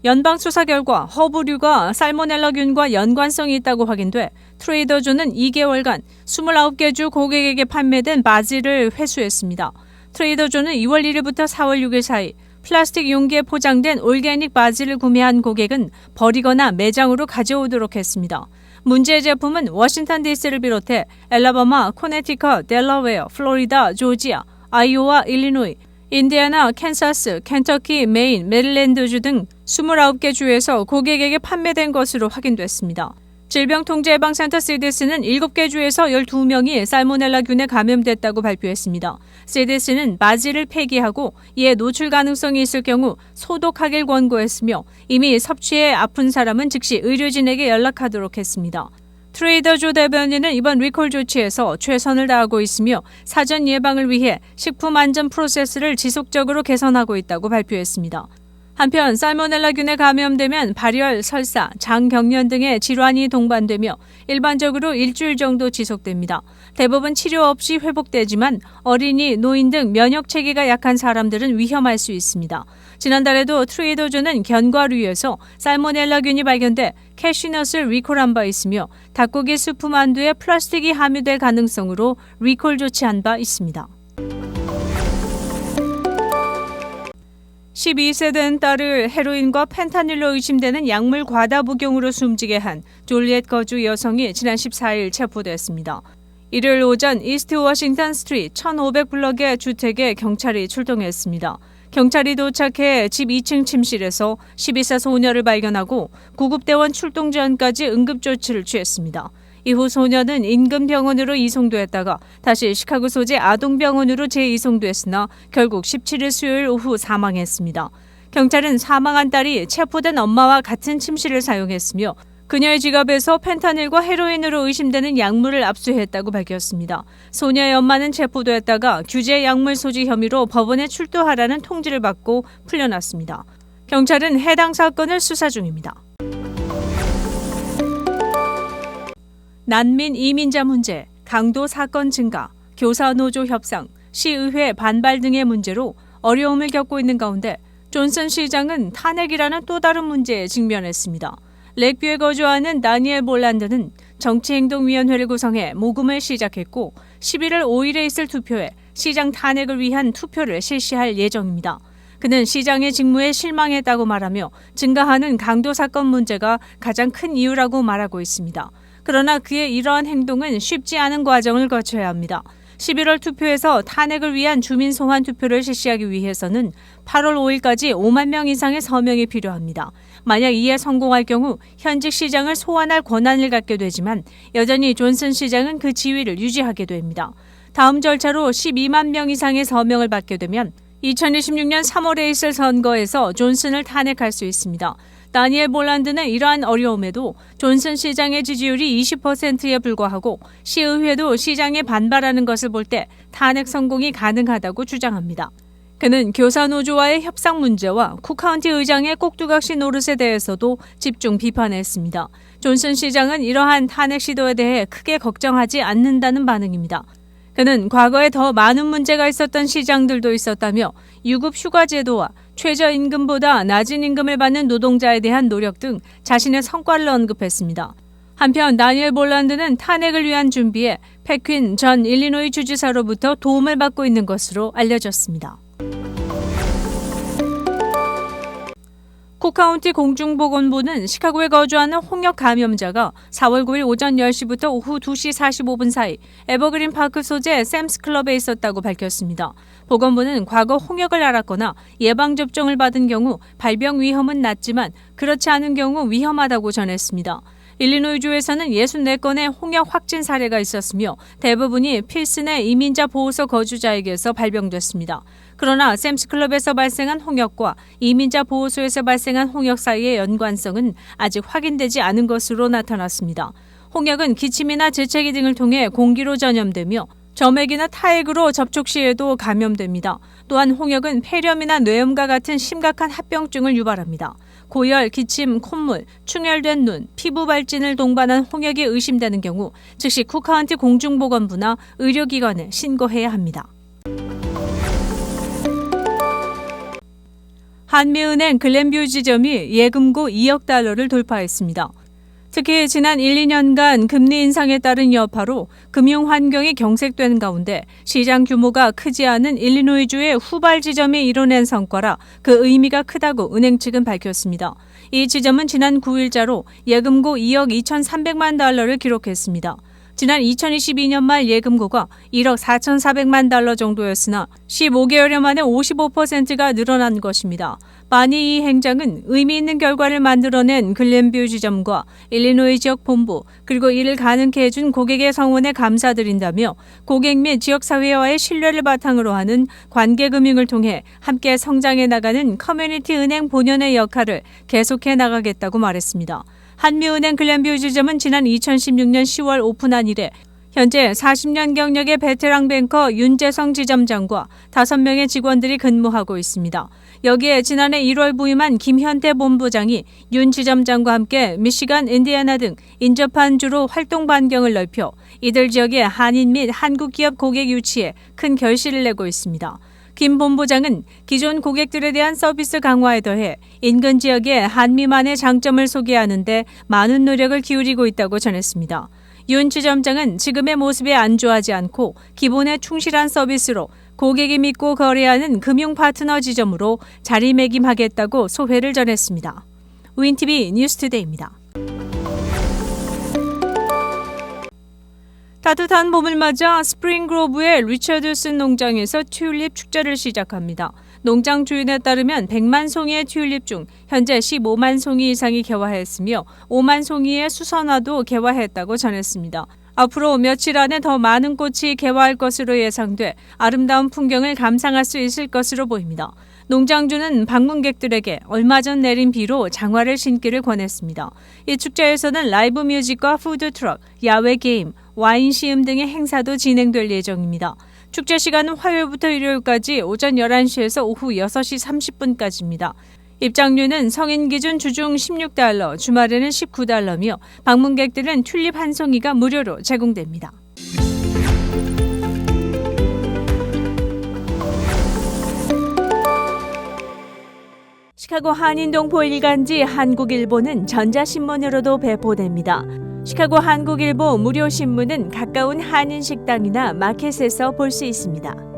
연방 수사 결과 허브류가 살모넬라균과 연관성이 있다고 확인돼 트레이더조는 2개월간 29개 주 고객에게 판매된 바질을 회수했습니다. 트레이더조는 2월 1일부터 4월 6일 사이 플라스틱 용기에 포장된 올게닉 바질을 구매한 고객은 버리거나 매장으로 가져오도록 했습니다. 문제의 제품은 워싱턴 DC를 비롯해 엘라바마, 코네티컷, 델러웨어, 플로리다, 조지아, 아이오와, 일리노이, 인디애나, 캔사스, 켄터키, 메인, 메릴랜드주 등 29개 주에서 고객에게 판매된 것으로 확인됐습니다. 질병통제예방센터 CDC는 7개 주에서 12명이 살모넬라균에 감염됐다고 발표했습니다. CDC는 바질을 폐기하고 이에 노출 가능성이 있을 경우 소독하길 권고했으며 이미 섭취해 아픈 사람은 즉시 의료진에게 연락하도록 했습니다. 트레이더조 대변인은 이번 리콜 조치에서 최선을 다하고 있으며 사전 예방을 위해 식품 안전 프로세스를 지속적으로 개선하고 있다고 발표했습니다. 한편 살모넬라균에 감염되면 발열, 설사, 장경련 등의 질환이 동반되며 일반적으로 일주일 정도 지속됩니다. 대부분 치료 없이 회복되지만 어린이, 노인 등 면역 체계가 약한 사람들은 위험할 수 있습니다. 지난달에도 트레이더조는 견과류에서 살모넬라균이 발견돼 캐슈넛을 리콜한 바 있으며 닭고기 수프 만두에 플라스틱이 함유될 가능성으로 리콜 조치한 바 있습니다. 12세 된 딸을 헤로인과 펜타닐로 의심되는 약물 과다 복용으로 숨지게 한 졸리엣 거주 여성이 지난 14일 체포됐습니다. 일요일 오전 이스트 워싱턴 스트리트 1500블럭의 주택에 경찰이 출동했습니다. 경찰이 도착해 집 2층 침실에서 12세 소녀를 발견하고 구급대원 출동 전까지 응급조치를 취했습니다. 이후 소녀는 인근 병원으로 이송됐다가 다시 시카고 소재 아동병원으로 재이송됐으나 결국 17일 수요일 오후 사망했습니다. 경찰은 사망한 딸이 체포된 엄마와 같은 침실을 사용했으며 그녀의 지갑에서 펜타닐과 헤로인으로 의심되는 약물을 압수했다고 밝혔습니다. 소녀의 엄마는 체포됐다가 규제 약물 소지 혐의로 법원에 출두하라는 통지를 받고 풀려났습니다. 경찰은 해당 사건을 수사 중입니다. 난민 이민자 문제, 강도 사건 증가, 교사 노조 협상, 시의회 반발 등의 문제로 어려움을 겪고 있는 가운데 존슨 시장은 탄핵이라는 또 다른 문제에 직면했습니다. 렉뷰에 거주하는 다니엘 볼란드는 정치행동위원회를 구성해 모금을 시작했고 11월 5일에 있을 투표에 시장 탄핵을 위한 투표를 실시할 예정입니다. 그는 시장의 직무에 실망했다고 말하며 증가하는 강도 사건 문제가 가장 큰 이유라고 말하고 있습니다. 그러나 그의 이러한 행동은 쉽지 않은 과정을 거쳐야 합니다. 11월 투표에서 탄핵을 위한 주민 소환 투표를 실시하기 위해서는 8월 5일까지 5만 명 이상의 서명이 필요합니다. 만약 이에 성공할 경우 현직 시장을 소환할 권한을 갖게 되지만 여전히 존슨 시장은 그 지위를 유지하게 됩니다. 다음 절차로 12만 명 이상의 서명을 받게 되면 2026년 3월에 있을 선거에서 존슨을 탄핵할 수 있습니다. 다니엘 볼란드는 이러한 어려움에도 존슨 시장의 지지율이 20%에 불과하고 시의회도 시장에 반발하는 것을 볼 때 탄핵 성공이 가능하다고 주장합니다. 그는 교사 노조와의 협상 문제와 쿡카운티 의장의 꼭두각시 노릇에 대해서도 집중 비판했습니다. 존슨 시장은 이러한 탄핵 시도에 대해 크게 걱정하지 않는다는 반응입니다. 그는 과거에 더 많은 문제가 있었던 시장들도 있었다며 유급 휴가 제도와 최저임금보다 낮은 임금을 받는 노동자에 대한 노력 등 자신의 성과를 언급했습니다. 한편 다니엘 볼란드는 탄핵을 위한 준비에 패퀸 전 일리노이 주지사로부터 도움을 받고 있는 것으로 알려졌습니다. 쿡카운티 공중보건부는 시카고에 거주하는 홍역 감염자가 4월 9일 오전 10시부터 오후 2시 45분 사이 에버그린 파크 소재 샘스 클럽에 있었다고 밝혔습니다. 보건부는 과거 홍역을 앓았거나 예방접종을 받은 경우 발병 위험은 낮지만 그렇지 않은 경우 위험하다고 전했습니다. 일리노이주에서는 64건의 홍역 확진 사례가 있었으며 대부분이 필슨의 이민자 보호소 거주자에게서 발병됐습니다. 그러나 샘스클럽에서 발생한 홍역과 이민자 보호소에서 발생한 홍역 사이의 연관성은 아직 확인되지 않은 것으로 나타났습니다. 홍역은 기침이나 재채기 등을 통해 공기로 전염되며 점액이나 타액으로 접촉 시에도 감염됩니다. 또한 홍역은 폐렴이나 뇌염과 같은 심각한 합병증을 유발합니다. 고열, 기침, 콧물, 충혈된 눈, 피부 발진을 동반한 홍역이 의심되는 경우 즉시 쿡카운티 공중보건부나 의료기관에 신고해야 합니다. 한미은행 글렌뷰 지점이 예금고 2억 달러를 돌파했습니다. 특히 지난 1, 2년간 금리 인상에 따른 여파로 금융 환경이 경색된 가운데 시장 규모가 크지 않은 일리노이주의 후발 지점이 이뤄낸 성과라 그 의미가 크다고 은행 측은 밝혔습니다. 이 지점은 지난 9일자로 예금고 2억 2,300만 달러를 기록했습니다. 지난 2022년 말 예금고가 1억 4,400만 달러 정도였으나 15개월여 만에 55%가 늘어난 것입니다. 만이 이 행장은 의미 있는 결과를 만들어낸 글렌뷰 지점과 일리노이 지역 본부 그리고 이를 가능케 해준 고객의 성원에 감사드린다며 고객 및 지역사회와의 신뢰를 바탕으로 하는 관계금융을 통해 함께 성장해 나가는 커뮤니티 은행 본연의 역할을 계속해 나가겠다고 말했습니다. 한미은행 글렌뷰 지점은 지난 2016년 10월 오픈한 이래 현재 40년 경력의 베테랑 뱅커 윤재성 지점장과 5명의 직원들이 근무하고 있습니다. 여기에 지난해 1월 부임한 김현태 본부장이 윤 지점장과 함께 미시간, 인디애나 등 인접한 주로 활동 반경을 넓혀 이들 지역의 한인 및 한국 기업 고객 유치에 큰 결실을 내고 있습니다. 김 본부장은 기존 고객들에 대한 서비스 강화에 더해 인근 지역의 한미만의 장점을 소개하는 데 많은 노력을 기울이고 있다고 전했습니다. 윤 지점장은 지금의 모습에 안주하지 않고 기본에 충실한 서비스로 고객이 믿고 거래하는 금융 파트너 지점으로 자리매김하겠다고 소회를 전했습니다. 윈TV 뉴스투데이입니다. 따뜻한 봄을 맞아 스프링그로브의 리처드슨 농장에서 튤립 축제를 시작합니다. 농장 주인에 따르면 100만 송이의 튤립 중 현재 15만 송이 이상이 개화했으며 5만 송이의 수선화도 개화했다고 전했습니다. 앞으로 며칠 안에 더 많은 꽃이 개화할 것으로 예상돼 아름다운 풍경을 감상할 수 있을 것으로 보입니다. 농장주는 방문객들에게 얼마 전 내린 비로 장화를 신기를 권했습니다. 이 축제에서는 라이브 뮤직과 푸드트럭, 야외 게임, 와인 시음 등의 행사도 진행될 예정입니다. 축제 시간은 화요일부터 일요일까지 오전 11시에서 오후 6시 30분까지입니다. 입장료는 성인 기준 주중 16달러, 주말에는 19달러며 방문객들은 튤립 한 송이가 무료로 제공됩니다. 시카고 한인동포 일간지 한국일보는 전자신문으로도 배포됩니다. 시카고 한국일보 무료 신문은 가까운 한인 식당이나 마켓에서 볼 수 있습니다.